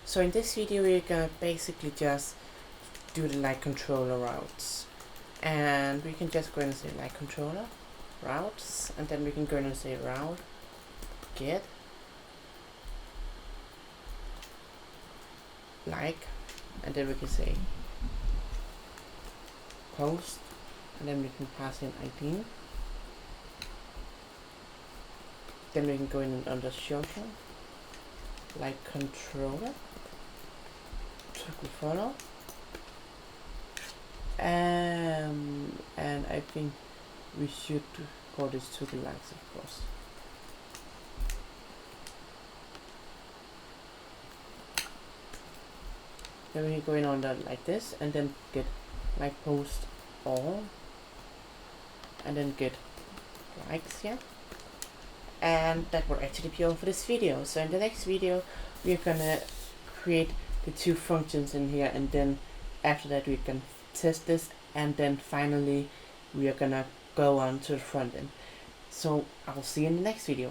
So in this video we're gonna basically just do the like controller routes, and we can just go in and say like controller routes, and then we can go in and say route get like, and then we can say post, and then we can pass in ID. Then we can go in and under social like controller follow, and I think we should call this to the likes, of course. Then we can go in on that like this, and then get like post all, and then get likes here. And that will actually be all for this video. So in the next video we're gonna create the two functions in here, and then after that we can test this, and then finally we are gonna go on to the front end. So I'll see you in the next video.